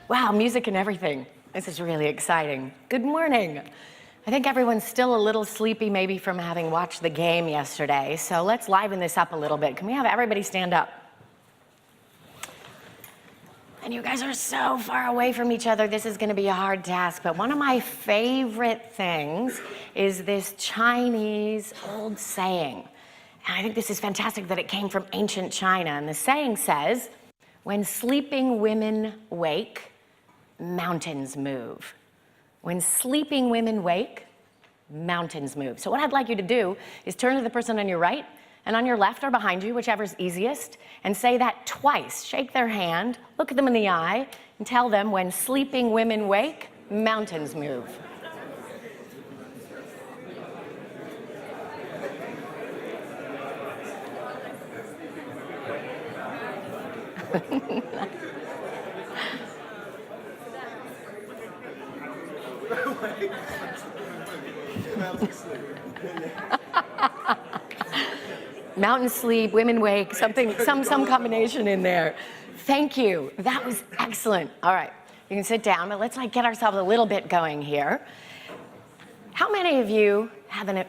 Wow, music and everything. This is really exciting. Good morning. I think everyone's still a little sleepy maybe from having watched the game yesterday, so let's liven this up a little bit. Can we have everybody stand up? And you guys are so far away from each other, this is gonna be a hard task, but one of my favorite things is this Chinese old saying. And I think this is fantastic that it came from ancient China. And the saying says, when sleeping women wake, mountains move. When sleeping women wake, mountains move. So what I'd like you to do is turn to the person on your right and on your left or behind you, whichever's easiest, and say that twice. Shake their hand, look at them in the eye, and tell them, when sleeping women wake, mountains move. Mountain sleep, women wake, something, some combination in there. Thank you. That was excellent. All right, you can sit down, but let's get ourselves a little bit going here. How many of you have an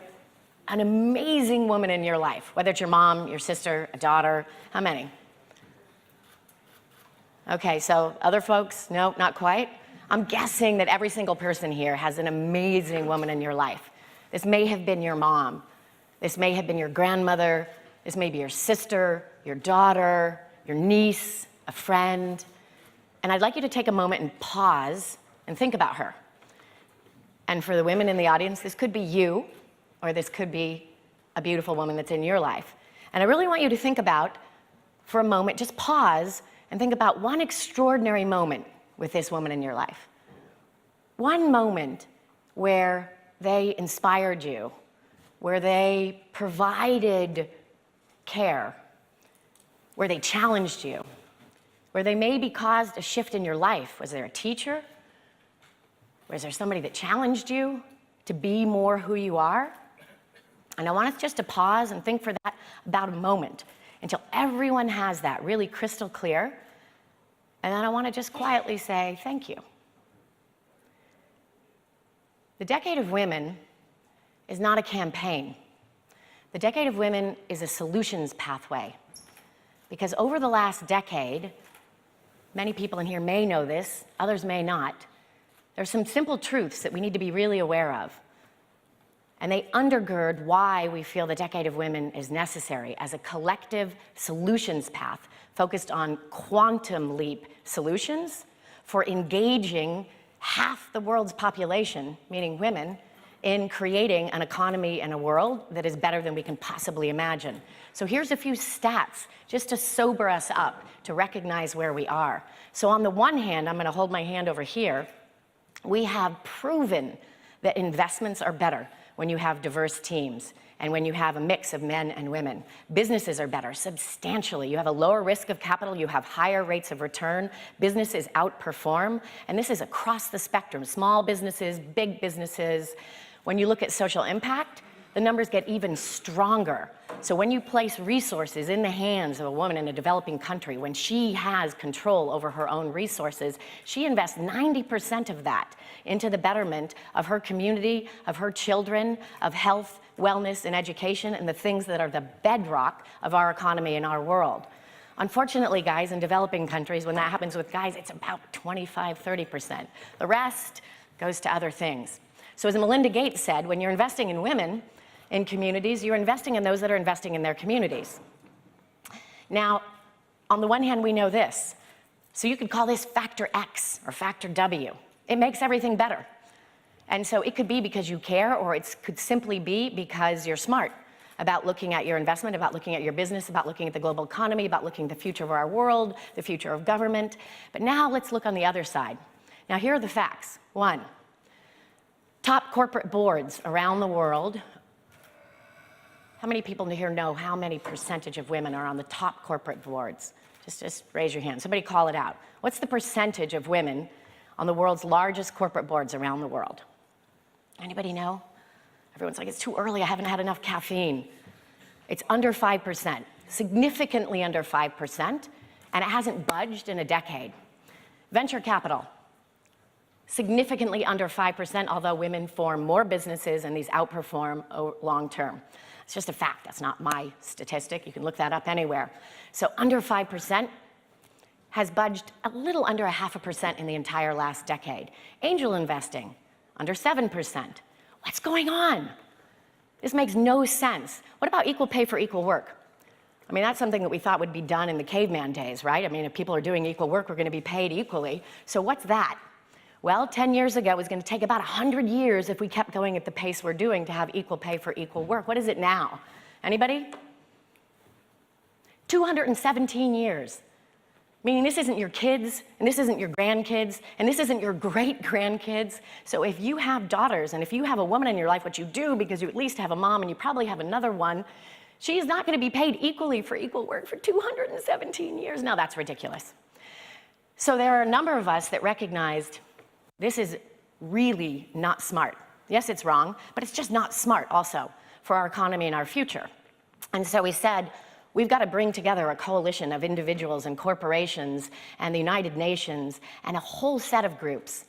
amazing woman in your life? Whether it's your mom, your sister, a daughter, how many? Okay, so other folks, no, not quite. I'm guessing that every single person here has an amazing woman in your life. This may have been your mom. This may have been your grandmother. This may be your sister, your daughter, your niece, a friend. And I'd like you to take a moment and pause and think about her. And for the women in the audience, this could be you, or this could be a beautiful woman that's in your life. And I really want you to think about, for a moment, just pause and think about one extraordinary moment with this woman in your life. One moment where they inspired you, where they provided care, where they challenged you, where they maybe caused a shift in your life. Was there a teacher? Was there somebody that challenged you to be more who you are? And I want us just to pause and think for that about a moment until everyone has that really crystal clear. And then I want to just quietly say thank you. The Decade of Women is not a campaign. The Decade of Women is a solutions pathway. Because over the last decade, many people in here may know this, others may not, there's some simple truths that we need to be really aware of. And they undergird why we feel the Decade of Women is necessary as a collective solutions path focused on quantum leap solutions for engaging half the world's population, meaning women, in creating an economy and a world that is better than we can possibly imagine. So here's a few stats just to sober us up, to recognize where we are. So on the one hand, I'm going to hold my hand over here, we have proven that investments are better when you have diverse teams and when you have a mix of men and women. Businesses are better substantially. You have a lower risk of capital, you have higher rates of return, businesses outperform, and this is across the spectrum, small businesses, big businesses. When you look at social impact, the numbers get even stronger. So when you place resources in the hands of a woman in a developing country, when she has control over her own resources, she invests 90% of that into the betterment of her community, of her children, of health, wellness, and education, and the things that are the bedrock of our economy and our world. Unfortunately, guys, in developing countries, when that happens with guys, it's about 25, 30%. The rest goes to other things. So as Melinda Gates said, when you're investing in women, in communities, you're investing in those that are investing in their communities. Now, on the one hand, we know this. So you could call this factor X or factor W. It makes everything better. And so it could be because you care, or it could simply be because you're smart about looking at your investment, about looking at your business, about looking at the global economy, about looking at the future of our world, the future of government. But now let's look on the other side. Now here are the facts. One, top corporate boards around the world. How many people in here know how many percentage of women are on the top corporate boards? Just raise your hand. Somebody call it out. What's the percentage of women on the world's largest corporate boards around the world? Anybody know? Everyone's like, it's too early, I haven't had enough caffeine. It's under 5%, significantly under 5%, and it hasn't budged in a decade. Venture capital, significantly under 5%, although women form more businesses and these outperform long term. It's just a fact. That's not my statistic. You can look that up anywhere. So under 5% has budged a little under 0.5% in the entire last decade. Angel investing, under 7%. What's going on? This makes no sense. What about equal pay for equal work? I mean, that's something that we thought would be done in the caveman days, right? I mean, if people are doing equal work, we're going to be paid equally. So what's that? Well, 10 years ago, it was going to take about 100 years if we kept going at the pace we're doing to have equal pay for equal work. What is it now? Anybody? 217 years. Meaning this isn't your kids, and this isn't your grandkids, and this isn't your great-grandkids. So if you have daughters, and if you have a woman in your life, which you do because you at least have a mom, and you probably have another one, she is not going to be paid equally for equal work for 217 years. Now, that's ridiculous. So there are a number of us that recognized this is really not smart. Yes, it's wrong, but it's just not smart also for our economy and our future. And so we said, we've got to bring together a coalition of individuals and corporations and the United Nations and a whole set of groups.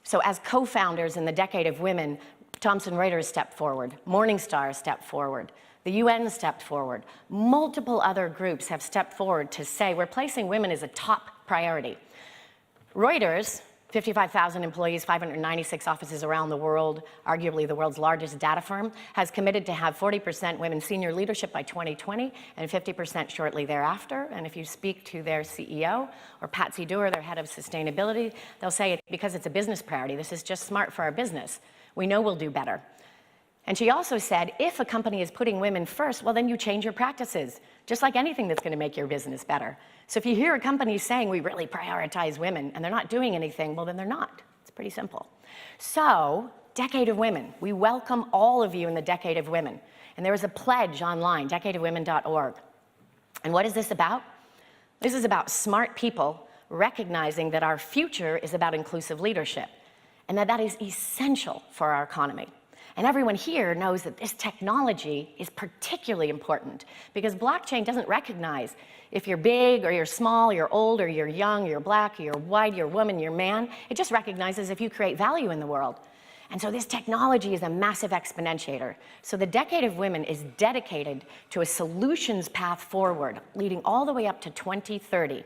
So as co-founders in the Decade of Women, Thomson Reuters stepped forward, Morningstar stepped forward, the UN stepped forward. Multiple other groups have stepped forward to say we're placing women as a top priority. Reuters, 55,000 employees, 596 offices around the world, arguably the world's largest data firm, has committed to have 40% women senior leadership by 2020 and 50% shortly thereafter. And if you speak to their CEO or Patsy Dewar, their head of sustainability, they'll say it's because it's a business priority. This is just smart for our business. We know we'll do better. And she also said, if a company is putting women first, well, then you change your practices, just like anything that's going to make your business better. So if you hear a company saying we really prioritize women and they're not doing anything, well, then they're not. It's pretty simple. So, Decade of Women. We welcome all of you in the Decade of Women. And there is a pledge online, decadeofwomen.org. And what is this about? This is about smart people recognizing that our future is about inclusive leadership and that is essential for our economy. And everyone here knows that this technology is particularly important because blockchain doesn't recognize if you're big or you're small, you're old or you're young, you're black, you're white, you're woman, you're man. It just recognizes if you create value in the world. And so this technology is a massive exponentiator. So the Decade of Women is dedicated to a solutions path forward, leading all the way up to 2030.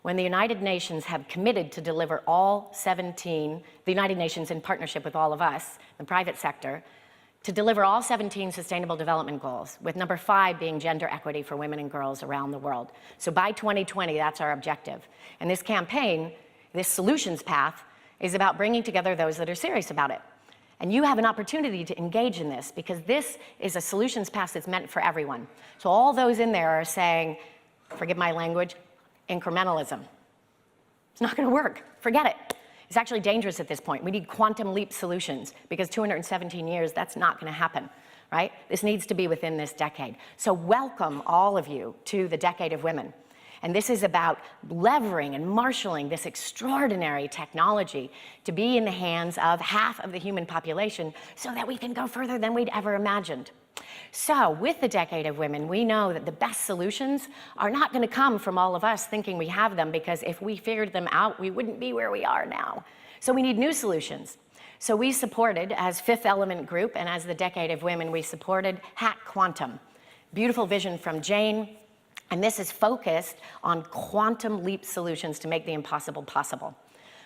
When the United Nations have committed to deliver all 17, the United Nations in partnership with all of us, the private sector, to deliver all 17 Sustainable Development Goals, with number 5 being gender equity for women and girls around the world. So by 2020, that's our objective. And this campaign, this solutions path, is about bringing together those that are serious about it. And you have an opportunity to engage in this because this is a solutions path that's meant for everyone. So all those in there are saying, forgive my language, incrementalism. It's not going to work. Forget it. It's actually dangerous at this point. We need quantum leap solutions because 217 years, that's not going to happen, right? This needs to be within this decade. So welcome all of you to the Decade of Women. And this is about levering and marshaling this extraordinary technology to be in the hands of half of the human population so that we can go further than we'd ever imagined. So with the Decade of Women, we know that the best solutions are not going to come from all of us thinking we have them, because if we figured them out, we wouldn't be where we are now. So we need new solutions. So we supported, as Fifth Element Group and as the Decade of Women, we supported HackQuantum. Beautiful vision from Jane. And this is focused on quantum leap solutions to make the impossible possible.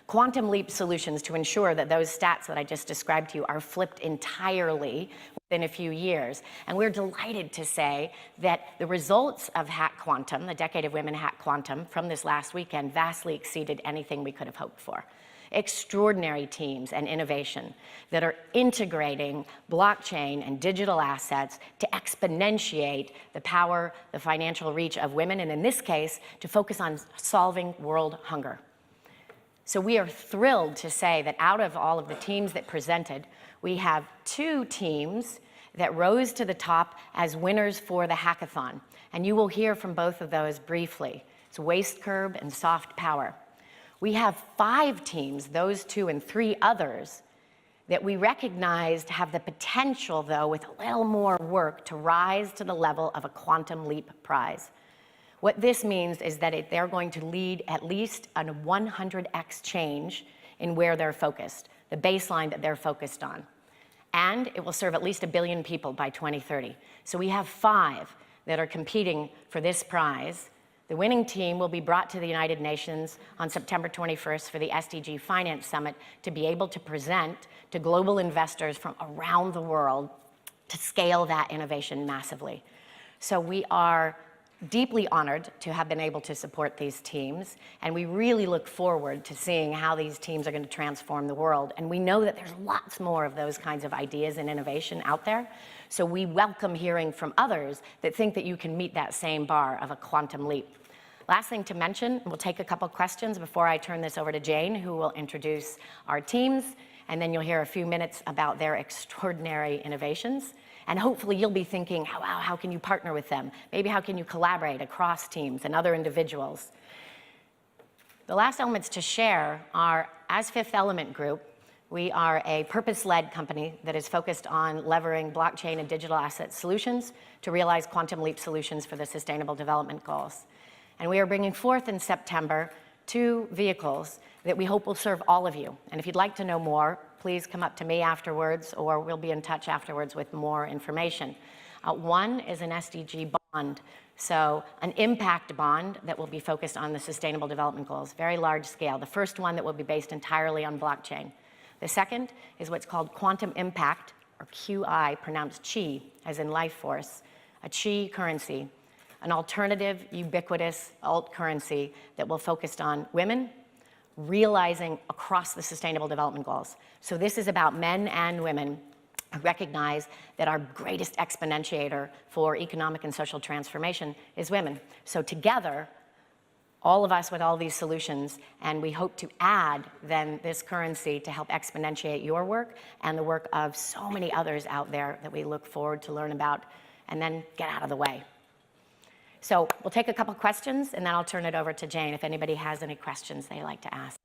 Quantum leap solutions to ensure that those stats that I just described to you are flipped entirely within a few years. And we're delighted to say that the results of HackQuantum, the Decade of Women HackQuantum, from this last weekend vastly exceeded anything we could have hoped for. Extraordinary teams and innovation that are integrating blockchain and digital assets to exponentiate the power, the financial reach of women, and in this case, to focus on solving world hunger. So we are thrilled to say that out of all of the teams that presented, we have 2 teams that rose to the top as winners for the hackathon. And you will hear from both of those briefly. It's Waste Curb and Soft Power. We have 5 teams, those 2 and 3 others, that we recognized have the potential, though, with a little more work, to rise to the level of a Quantum Leap prize. What this means is that they're going to lead at least a 100x change in where they're focused, the baseline that they're focused on. And it will serve at least 1 billion people by 2030. So we have 5 that are competing for this prize. The winning team will be brought to the United Nations on September 21st for the SDG Finance Summit to be able to present to global investors from around the world to scale that innovation massively. So we are deeply honored to have been able to support these teams, and we really look forward to seeing how these teams are going to transform the world. And we know that there's lots more of those kinds of ideas and innovation out there, so we welcome hearing from others that think that you can meet that same bar of a quantum leap. Last thing to mention, we'll take a couple questions before I turn this over to Jane, who will introduce our teams, and then you'll hear a few minutes about their extraordinary innovations. And hopefully you'll be thinking, how can you partner with them? Maybe how can you collaborate across teams and other individuals? The last elements to share are, as Fifth Element Group, we are a purpose-led company that is focused on leveraging blockchain and digital asset solutions to realize quantum leap solutions for the Sustainable Development Goals. And we are bringing forth in September 2 vehicles that we hope will serve all of you. And if you'd like to know more, please come up to me afterwards, or we'll be in touch afterwards with more information. One is an SDG bond, so an impact bond that will be focused on the Sustainable Development Goals, very large scale. The first one that will be based entirely on blockchain. The second is what's called quantum impact, or QI, pronounced chi, as in life force, a chi currency, an alternative, ubiquitous alt currency that will focus on women, realizing across the Sustainable Development Goals. So this is about men and women who recognize that our greatest exponentiator for economic and social transformation is women. So together, all of us with all these solutions, and we hope to add then this currency to help exponentiate your work and the work of so many others out there that we look forward to learn about, and then get out of the way. So we'll take a couple questions, and then I'll turn it over to Jane if anybody has any questions they'd like to ask.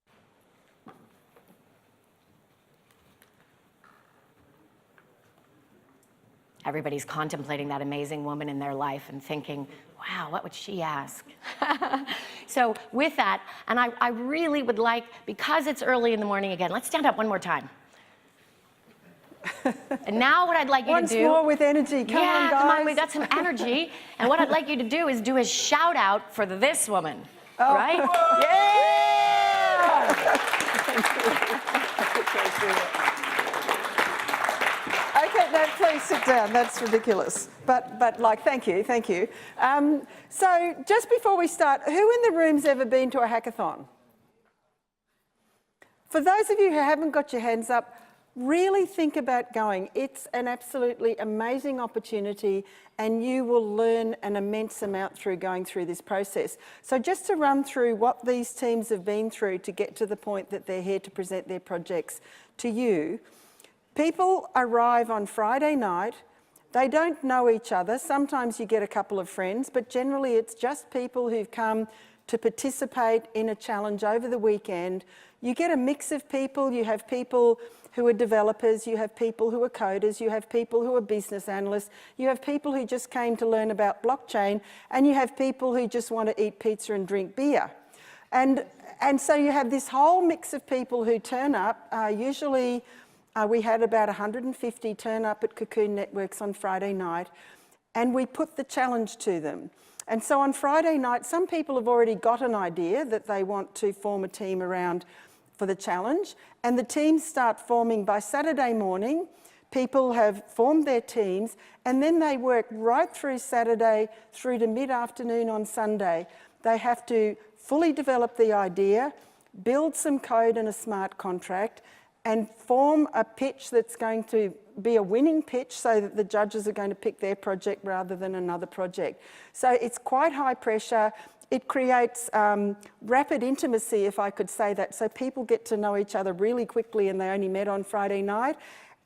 Everybody's contemplating that amazing woman in their life and thinking, wow, what would she ask? So with that, and I really would like, because it's early in the morning again, let's stand up one more time. And now what I'd like you to do... Once more with energy. Come on, guys. Come on, we got some energy. And what I'd like you to do is do a shout out for this woman, right? Yeah! Okay, now please sit down. That's ridiculous. But like, thank you. So just before we start, who in the room's ever been to a hackathon? For those of you who haven't got your hands up, really think about going. It's an absolutely amazing opportunity, and you will learn an immense amount through going through this process. So just to run through what these teams have been through to get to the point that they're here to present their projects to you. People arrive on Friday night. They don't know each other. Sometimes you get a couple of friends, but generally it's just people who've come to participate in a challenge over the weekend. You get a mix of people. You have people who are developers, you have people who are coders, you have people who are business analysts, you have people who just came to learn about blockchain, and you have people who just want to eat pizza and drink beer. And so you have this whole mix of people who turn up. Usually we had about 150 turn up at Cocoon Networks on Friday night, and we put the challenge to them. And so on Friday night, some people have already got an idea that they want to form a team around for the challenge, and the teams start forming by Saturday morning. People have formed their teams, and then they work right through Saturday through to mid-afternoon on Sunday. They have to fully develop the idea, build some code and a smart contract, and form a pitch that's going to be a winning pitch so that the judges are going to pick their project rather than another project. So it's quite high pressure. It creates rapid intimacy, if I could say that. So people get to know each other really quickly, and they only met on Friday night.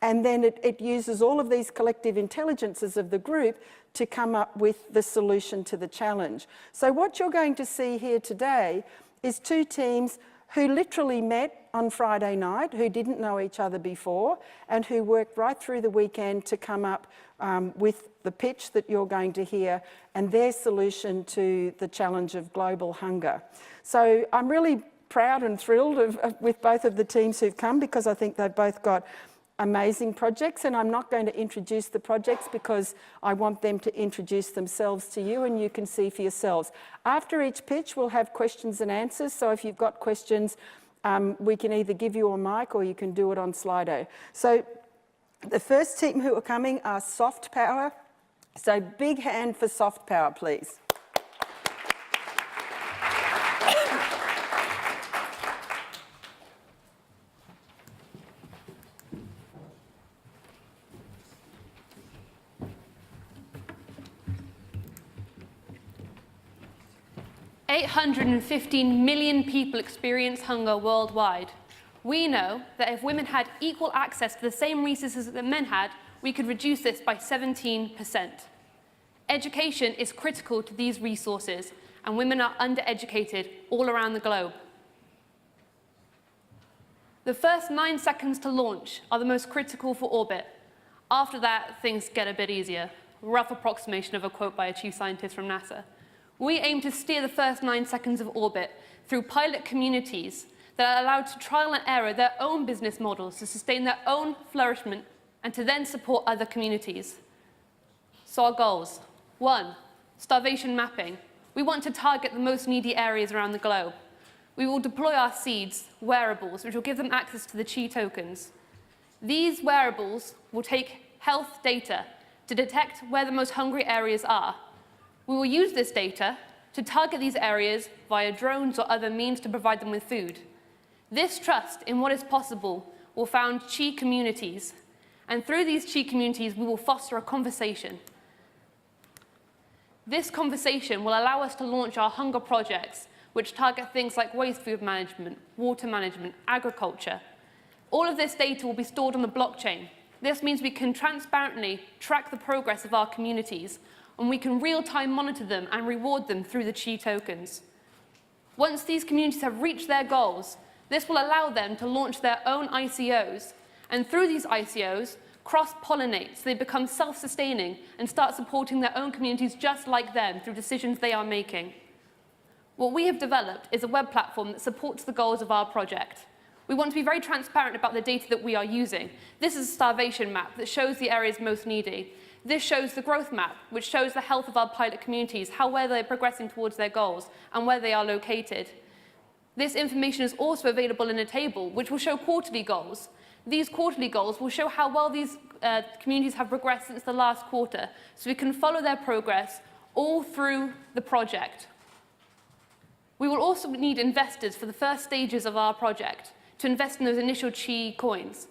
And then it uses all of these collective intelligences of the group to come up with the solution to the challenge. So what you're going to see here today is 2 teams who literally met on Friday night who didn't know each other before and who worked right through the weekend to come up with the pitch that you're going to hear and their solution to the challenge of global hunger. So I'm really proud and thrilled with both of the teams who've come, because I think they've both got amazing projects, and I'm not going to introduce the projects because I want them to introduce themselves to you and you can see for yourselves. After each pitch, we'll have questions and answers, so if you've got questions, we can either give you a mic or you can do it on Slido. So the first team who are coming are Soft Power. So big hand for Soft Power, please. 815 million people experience hunger worldwide. We know that if women had equal access to the same resources that men had, we could reduce this by 17%. Education is critical to these resources, and women are undereducated all around the globe. The first 9 seconds to launch are the most critical for orbit. After that, things get a bit easier. Rough approximation of a quote by a chief scientist from NASA. We aim to steer the first 9 seconds of orbit through pilot communities that are allowed to trial and error their own business models to sustain their own flourishment and to then support other communities. So our goals. 1, starvation mapping. We want to target the most needy areas around the globe. We will deploy our seeds, wearables, which will give them access to the Chi tokens. These wearables will take health data to detect where the most hungry areas are. We will use this data to target these areas via drones or other means to provide them with food. This trust in what is possible will found Chi communities, and through these Chi communities we will foster a conversation. This conversation will allow us to launch our hunger projects, which target things like waste food management, water management, agriculture. All of this data will be stored on the blockchain. This means we can transparently track the progress of our communities, and we can real-time monitor them and reward them through the Chi tokens. Once these communities have reached their goals, this will allow them to launch their own ICOs, and through these ICOs, cross-pollinate so they become self-sustaining and start supporting their own communities just like them through decisions they are making. What we have developed is a web platform that supports the goals of our project. We want to be very transparent about the data that we are using. This is a starvation map that shows the areas most needy. This shows the growth map, which shows the health of our pilot communities, where they're progressing towards their goals, and where they are located. This information is also available in a table, which will show quarterly goals. These quarterly goals will show how well these communities have progressed since the last quarter, so we can follow their progress all through the project. We will also need investors for the first stages of our project to invest in those initial Chi coins.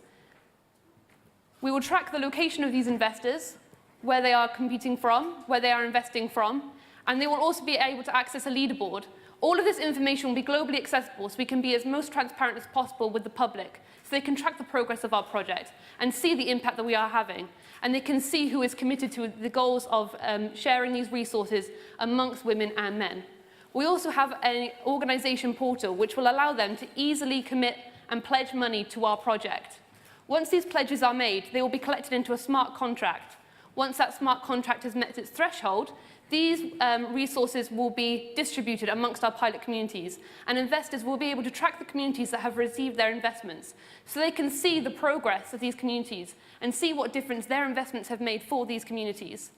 We will track the location of these investors, where they are competing from, where they are investing from, and they will also be able to access a leaderboard. All of this information will be globally accessible, so we can be as most transparent as possible with the public, so they can track the progress of our project and see the impact that we are having, and they can see who is committed to the goals of sharing these resources amongst women and men. We also have an organization portal which will allow them to easily commit and pledge money to our project. Once these pledges are made, they will be collected into a smart contract. Once that smart contract has met its threshold, these resources will be distributed amongst our pilot communities, and investors will be able to track the communities that have received their investments, so they can see the progress of these communities and see what difference their investments have made for these communities.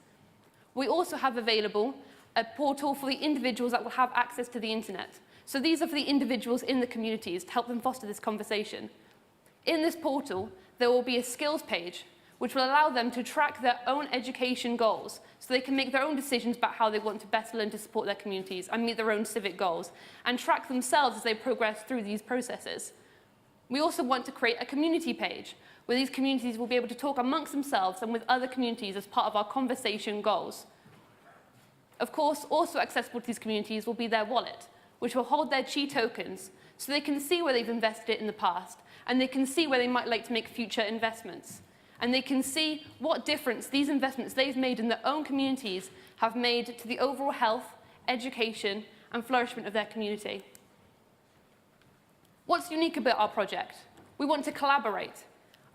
We also have available a portal for the individuals that will have access to the internet. So these are for the individuals in the communities to help them foster this conversation. In this portal, there will be a skills page, which will allow them to track their own education goals, so they can make their own decisions about how they want to best learn to support their communities and meet their own civic goals, and track themselves as they progress through these processes. We also want to create a community page, where these communities will be able to talk amongst themselves and with other communities as part of our conversation goals. Of course, also accessible to these communities will be their wallet, which will hold their Chi tokens, so they can see where they've invested it in the past, and they can see where they might like to make future investments. And they can see what difference these investments they've made in their own communities have made to the overall health, education, and flourishment of their community. What's unique about our project? We want to collaborate.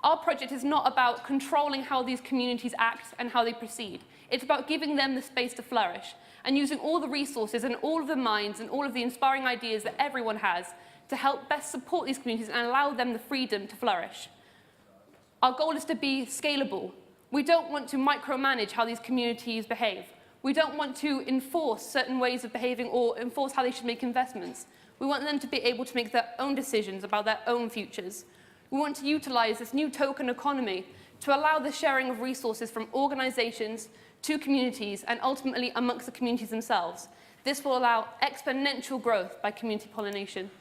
Our project is not about controlling how these communities act and how they proceed. It's about giving them the space to flourish and using all the resources and all of the minds and all of the inspiring ideas that everyone has to help best support these communities and allow them the freedom to flourish. Our goal is to be scalable. We don't want to micromanage how these communities behave. We don't want to enforce certain ways of behaving or enforce how they should make investments. We want them to be able to make their own decisions about their own futures. We want to utilize this new token economy to allow the sharing of resources from organizations to communities and ultimately amongst the communities themselves. This will allow exponential growth by community pollination.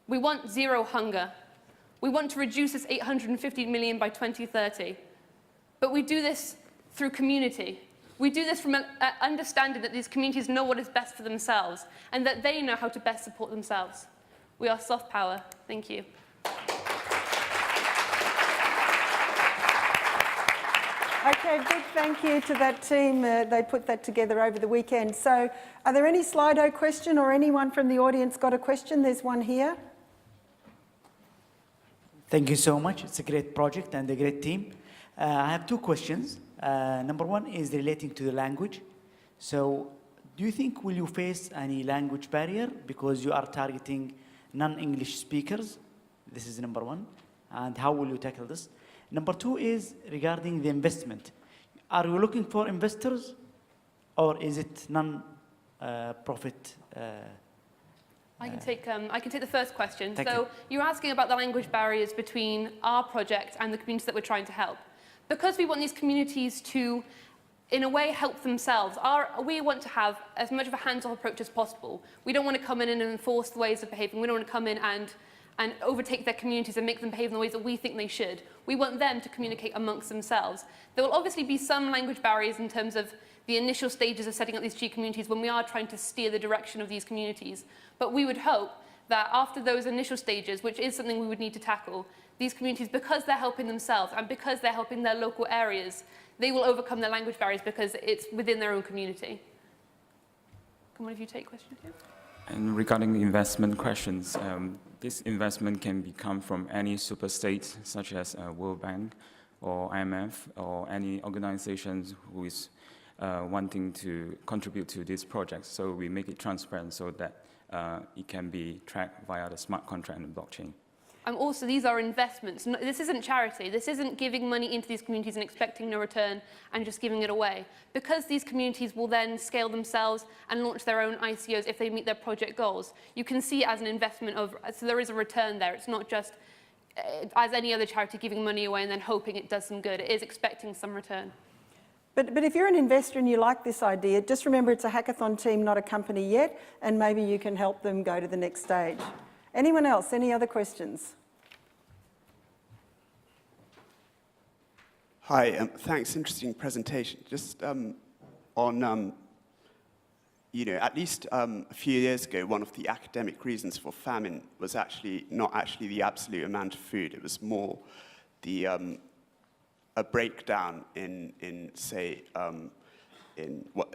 We want zero hunger. We want to reduce this 850 million by 2030. But we do this through community. We do this from an understanding that these communities know what is best for themselves and that they know how to best support themselves. We are soft power. Thank you. Okay, big thank you to that team. They put that together over the weekend. So are there any Slido question or anyone from the audience got a question? There's one here. Thank you so much. It's a great project and a great team. I have two questions. Number one is relating to the language. So do you think will you face any language barrier because you are targeting non-English speakers? This is number one. And how will you tackle this? Number two is regarding the investment. Are you looking for investors or is it non-profit? I can take the first question. Thank So you're asking about the language barriers between our project and the communities that we're trying to help. Because we want these communities to, in a way, help themselves, we want to have as much of a hands-off approach as possible. We don't want to come in and enforce the ways of behaving. We don't want to come in and overtake their communities and make them behave in the ways that we think they should. We want them to communicate amongst themselves. There will obviously be some language barriers in terms of the initial stages of setting up these G communities when we are trying to steer the direction of these communities. But we would hope that after those initial stages, which is something we would need to tackle, these communities, because they're helping themselves and because they're helping their local areas, they will overcome their language barriers because it's within their own community. Can one of you take question two? And regarding the investment questions, this investment can come from any super state, such as World Bank or IMF or any organizations who is wanting to contribute to this project. So we make it transparent so that it can be tracked via the smart contract and the blockchain. Also, these are investments. This isn't charity. This isn't giving money into these communities and expecting no return and just giving it away. Because these communities will then scale themselves and launch their own ICOs if they meet their project goals. You can see it as an investment so there is a return there. It's not just as any other charity giving money away and then hoping it does some good. It is expecting some return. But if you're an investor and you like this idea, just remember it's a hackathon team, not a company yet, and maybe you can help them go to the next stage. Anyone else? Any other questions? Hi, thanks. Interesting presentation. Just on, at least a few years ago, one of the academic reasons for famine was not actually the absolute amount of food. It was more the a breakdown in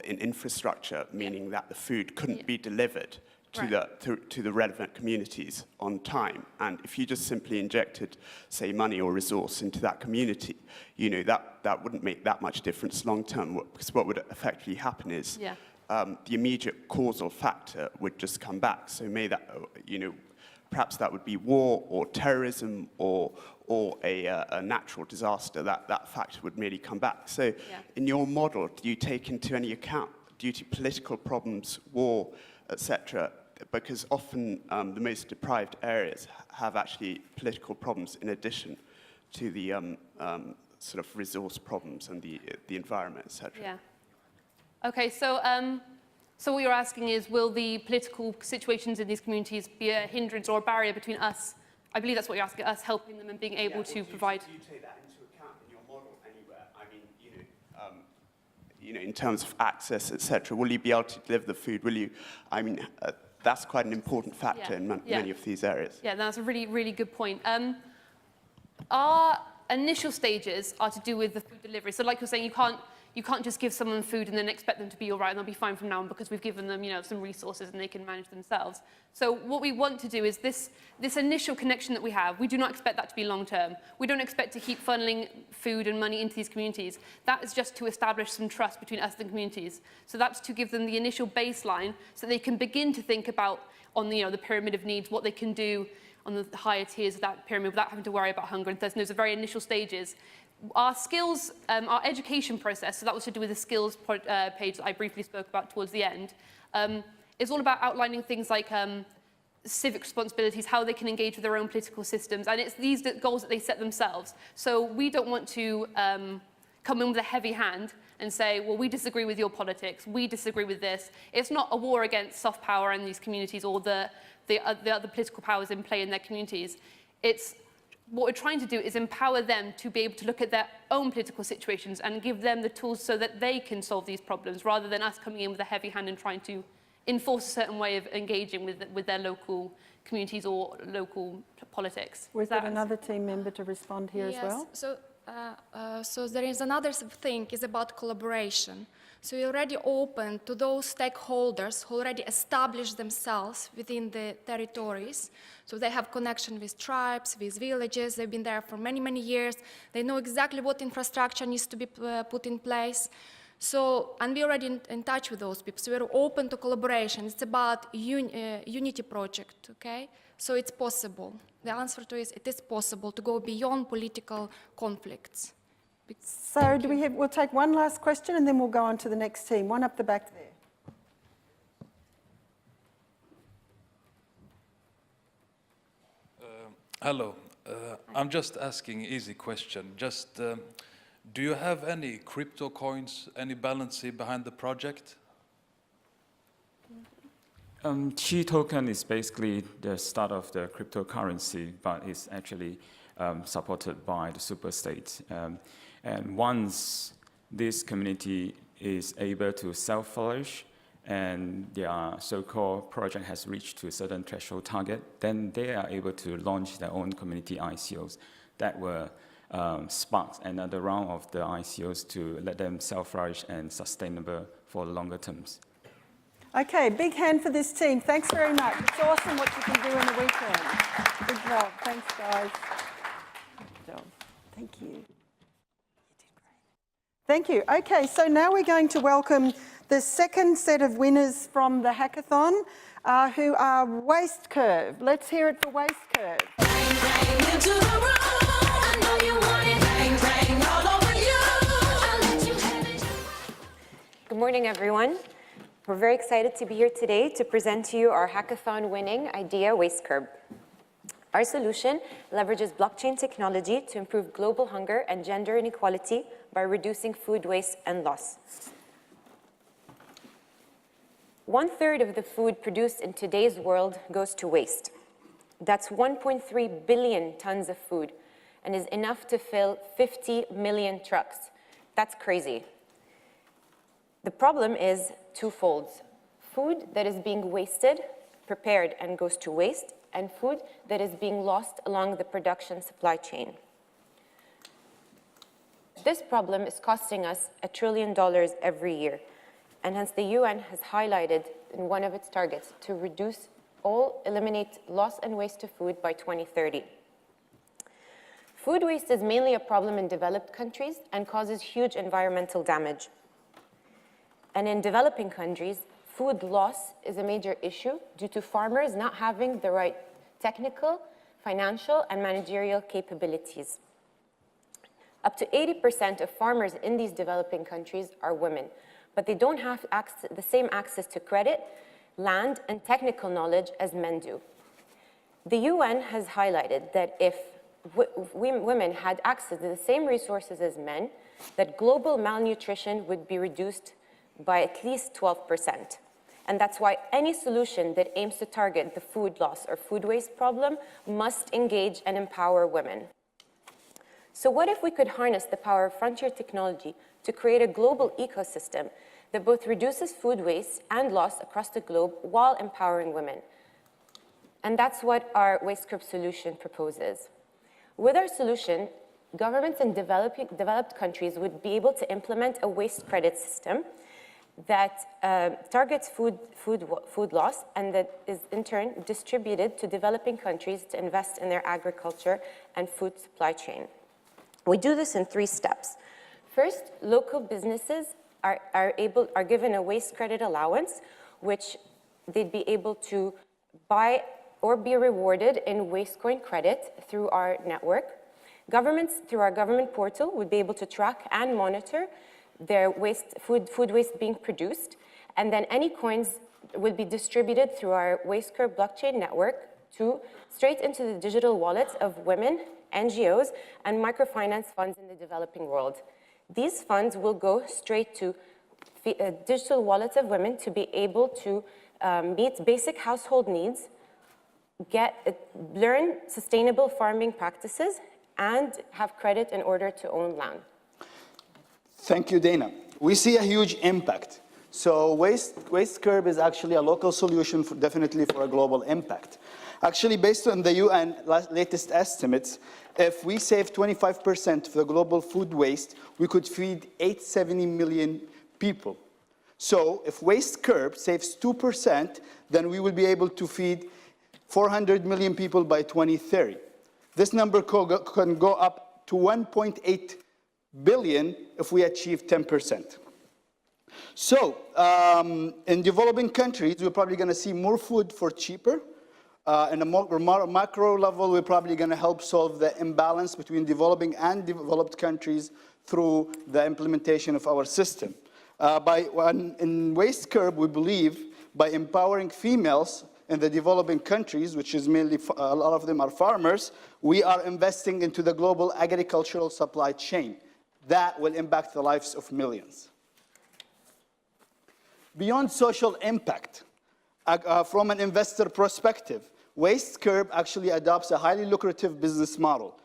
infrastructure, meaning that the food couldn't be delivered to the relevant communities on time. And if you just simply injected, say, money or resource into that community, that wouldn't make that much difference long term, because what would effectively happen is the immediate causal factor would just come back. So perhaps that would be war or terrorism or a natural disaster. That factor would merely come back. So in your model, do you take into any account, due to political problems, war, etc., because often the most deprived areas have actually political problems in addition to the sort of resource problems and the environment, etc. Yeah. Okay, so what you're asking is, will the political situations in these communities be a hindrance or a barrier between us? I believe that's what you're asking, us helping them and being able to provide. Do you take that into account in your model anywhere? I mean, in terms of access, etc. Will you be able to deliver the food? Will you? I mean, that's quite an important factor in many of these areas. Yeah, that's a really, really good point. Our initial stages are to do with the food delivery. So like you're saying, you can't just give someone food and then expect them to be all right and they'll be fine from now on because we've given them, some resources and they can manage themselves. So what we want to do is this initial connection that we have, we do not expect that to be long term. We don't expect to keep funneling food and money into these communities. That is just to establish some trust between us and communities. So that's to give them the initial baseline so they can begin to think about on the pyramid of needs, what they can do on the higher tiers of that pyramid without having to worry about hunger and thirst. And those are very initial stages. Our skills, our education process, so that was to do with the skills page that I briefly spoke about towards the end, is all about outlining things like civic responsibilities, how they can engage with their own political systems, and it's these goals that they set themselves. So we don't want to come in with a heavy hand and say, well, we disagree with your politics, we disagree with this. It's not a war against soft power in these communities or the other political powers in play in their communities. It's what we're trying to do is empower them to be able to look at their own political situations and give them the tools so that they can solve these problems, rather than us coming in with a heavy hand and trying to enforce a certain way of engaging with their local communities or local politics. Was there another team member to respond here as well? So there is another thing, is about collaboration. So we're already open to those stakeholders who already established themselves within the territories. So they have connection with tribes, with villages. They've been there for many, many years. They know exactly what infrastructure needs to be put in place. So, and we're already in touch with those people. So we're open to collaboration. It's about unity project, okay? So it's possible. The answer to it is possible to go beyond political conflicts. So we'll take one last question and then we'll go on to the next team. One up the back there. Hello. I'm just asking an easy question. Just, do you have any crypto coins, any balance behind the project? Chi token is basically the start of the cryptocurrency, but it's actually supported by the super state. And once this community is able to self-flourish and their so-called project has reached to a certain threshold target, then they are able to launch their own community ICOs that will spark another round of the ICOs to let them self-flourish and sustainable for longer terms. Okay, big hand for this team. Thanks very much. It's awesome what you can do in the weekend. Good job. Thanks, guys. Good job. Thank you. You did great. Thank you. Okay, so now we're going to welcome the second set of winners from the hackathon, who are Waste Curve. Let's hear it for Waste Curve. Good morning, everyone. We're very excited to be here today to present to you our hackathon winning idea, Waste Curb. Our solution leverages blockchain technology to improve global hunger and gender inequality by reducing food waste and loss. 1/3 of the food produced in today's world goes to waste. That's 1.3 billion tons of food and is enough to fill 50 million trucks. That's crazy. The problem is twofold: food that is being wasted, prepared and goes to waste, and food that is being lost along the production supply chain. This problem is costing us $1 trillion every year, and hence the UN has highlighted in one of its targets to eliminate loss and waste of food by 2030. Food waste is mainly a problem in developed countries and causes huge environmental damage. And in developing countries, food loss is a major issue due to farmers not having the right technical, financial, and managerial capabilities. Up to 80% of farmers in these developing countries are women, but they don't have the same access to credit, land, and technical knowledge as men do. The UN has highlighted that if women had access to the same resources as men, that global malnutrition would be reduced by at least 12%. And that's why any solution that aims to target the food loss or food waste problem must engage and empower women. So what if we could harness the power of frontier technology to create a global ecosystem that both reduces food waste and loss across the globe while empowering women? And that's what our Waste Curb solution proposes. With our solution, governments in developed countries would be able to implement a waste credit system that targets food loss and that is in turn distributed to developing countries to invest in their agriculture and food supply chain. We do this in 3 steps. First, local businesses are given a waste credit allowance, which they'd be able to buy or be rewarded in waste coin credit through our network. Governments, through our government portal, would be able to track and monitor their food waste being produced, and then any coins will be distributed through our Waste Curb blockchain network straight into the digital wallets of women, NGOs, and microfinance funds in the developing world. These funds will go straight to digital wallets of women to be able to meet basic household needs, learn sustainable farming practices, and have credit in order to own land. Thank you, Dana. We see a huge impact. So waste curb is actually a local solution, definitely for a global impact. Actually, based on the UN latest estimates, if we save 25% of the global food waste, we could feed 870 million people. So if waste curb saves 2%, then we will be able to feed 400 million people by 2030. This number can go up to 1.8 billion if we achieve 10%. So in developing countries, we're probably going to see more food for cheaper. In a macro level, we're probably going to help solve the imbalance between developing and developed countries through the implementation of our system. In Waste Curb, we believe by empowering females in the developing countries, which is mainly, a lot of them are farmers, we are investing into the global agricultural supply chain. That will impact the lives of millions. Beyond social impact, from an investor perspective, Waste Curb actually adopts a highly lucrative business model.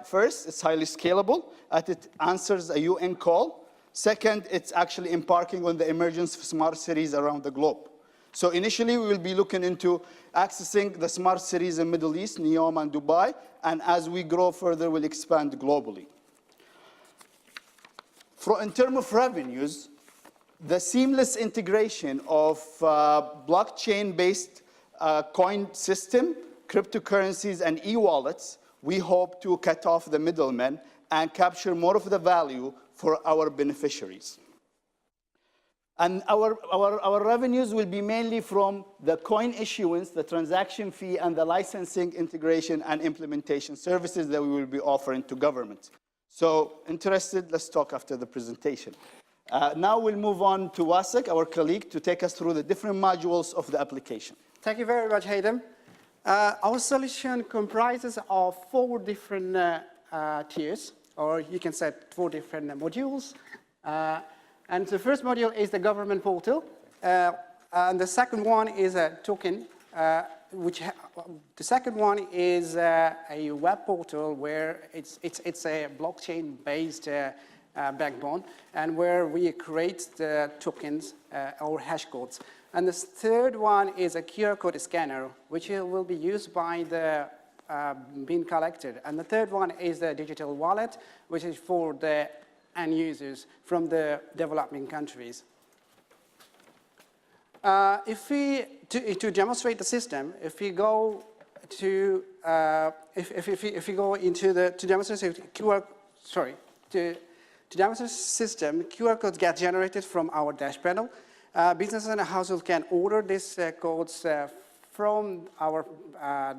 First, it's highly scalable, as it answers a UN call. Second, it's actually embarking on the emergence of smart cities around the globe. So initially, we will be looking into accessing the smart cities in the Middle East, Neom and Dubai, and as we grow further, we'll expand globally. In terms of revenues, the seamless integration of blockchain-based coin system, cryptocurrencies, and e-wallets, we hope to cut off the middlemen and capture more of the value for our beneficiaries. And our revenues will be mainly from the coin issuance, the transaction fee, and the licensing, integration, and implementation services that we will be offering to governments. So, interested, let's talk after the presentation. Now we'll move on to Wasik, our colleague, to take us through the different modules of the application. Thank you very much, Haydem. Our solution comprises of 4 different tiers, or you can say 4 different modules. And the first module is the government portal, and the second one is a token, the second one is a web portal where it's a blockchain-based backbone, and where we create the tokens or hash codes. And the third one is a QR code scanner, which will be used by the bean collector. And the third one is the digital wallet, which is for the end users from the developing countries. To demonstrate the system, if we go to if we go into the to demonstrate the system, QR codes get generated from our dash panel. Businesses and households can order these codes from our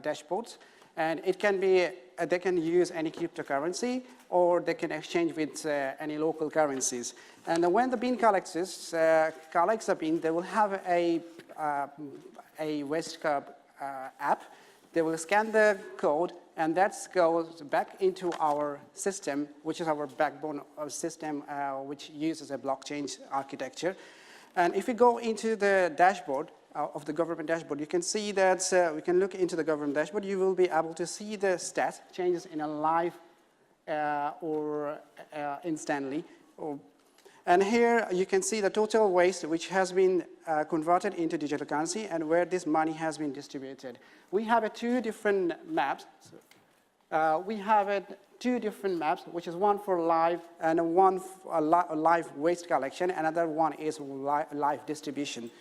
dashboards, and it can be they can use any cryptocurrency, or they can exchange with any local currencies. And when the bean collects the bean, they will have a Waste Curb app. They will scan the code, and that goes back into our system, which is our backbone of system, which uses a blockchain architecture. And if we go into the dashboard of the government dashboard, you can see that we can look into the government dashboard. You will be able to see the stat changes in a live or instantly. And here you can see the total waste which has been converted into digital currency and where this money has been distributed. We have 2 different maps. We have two different maps, which is one for live and one for live waste collection. Another one is live distribution.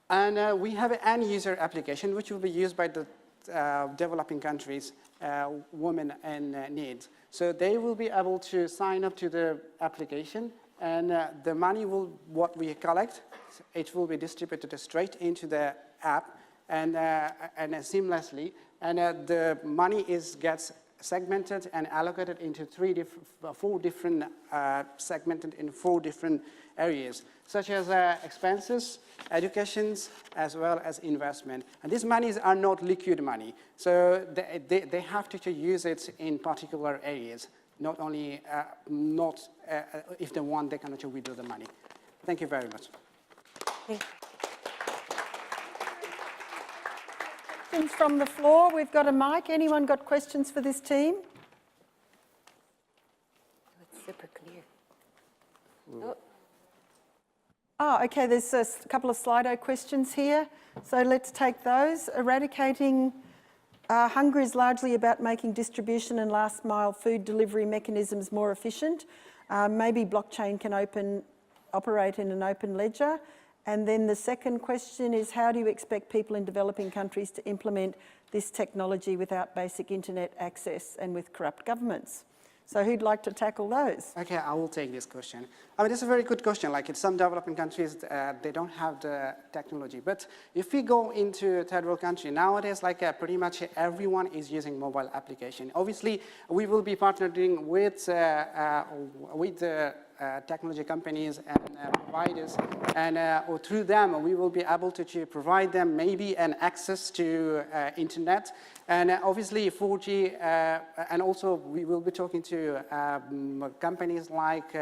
And we have an end-user application, which will be used by the developing countries, women in need. So they will be able to sign up to the application, and the money what we collect, it will be distributed straight into the app and seamlessly. And the money gets segmented and allocated into four different segmented in 4 different areas, such as expenses, educations, as well as investment. And these monies are not liquid money, so they have to use it in particular areas, not only if they want, they can actually withdraw the money. Thank you very much. Thank you. Questions from the floor? We've got a mic. Anyone got questions for this team? It's super clear. Oh. Oh, okay, there's a couple of Slido questions here. So let's take those. Eradicating hunger is largely about making distribution and last mile food delivery mechanisms more efficient. Maybe blockchain can operate in an open ledger. And then the second question is, how do you expect people in developing countries to implement this technology without basic internet access and with corrupt governments? So who'd like to tackle those? Okay, I will take this question. I mean, it's a very good question. Like in some developing countries, they don't have the technology. But if we go into third world country, nowadays, like pretty much everyone is using mobile application. Obviously, we will be partnering with the technology companies and providers, and through them, we will be able to provide them maybe an access to internet, and obviously 4G, and also we will be talking to companies like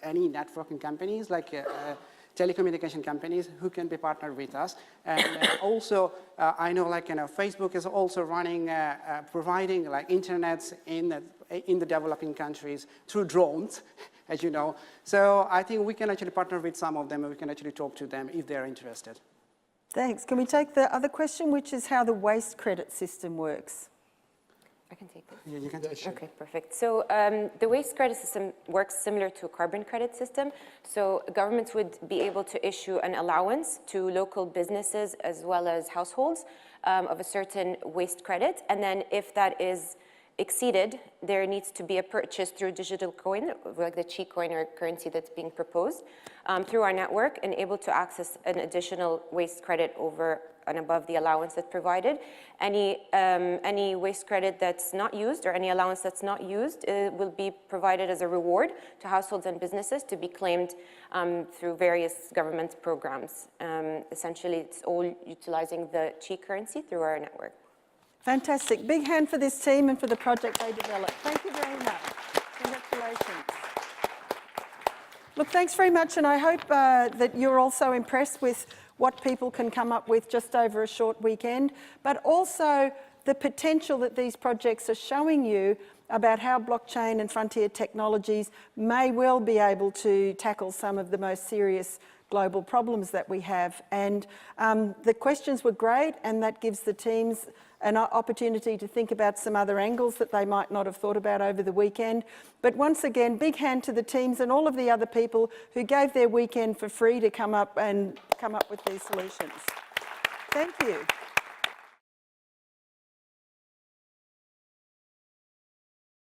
any networking companies, like telecommunication companies who can be partnered with us. And also, I know like Facebook is also running, providing like internet in the developing countries through drones, as you know. So I think we can actually partner with some of them, and we can actually talk to them if they're interested. Thanks. Can we take the other question, which is how the waste credit system works? I can take this. Yeah, you can take it. Okay, perfect. So the waste credit system works similar to a carbon credit system. So governments would be able to issue an allowance to local businesses as well as households of a certain waste credit. And then if that is exceeded, there needs to be a purchase through digital coin, like the Qi coin or currency that's being proposed, through our network, and able to access an additional waste credit over and above the allowance that's provided. Any waste credit that's not used or any allowance that's not used will be provided as a reward to households and businesses to be claimed through various government programs. Essentially, it's all utilizing the Qi currency through our network. Fantastic. Big hand for this team and for the project they developed. Thank you very much. Congratulations. Look, thanks very much, and I hope that you're also impressed with what people can come up with just over a short weekend, but also the potential that these projects are showing you about how blockchain and frontier technologies may well be able to tackle some of the most serious global problems that we have. And the questions were great, and that gives the teams an opportunity to think about some other angles that they might not have thought about over the weekend. But once again, big hand to the teams and all of the other people who gave their weekend for free to come up with these solutions. Thank you.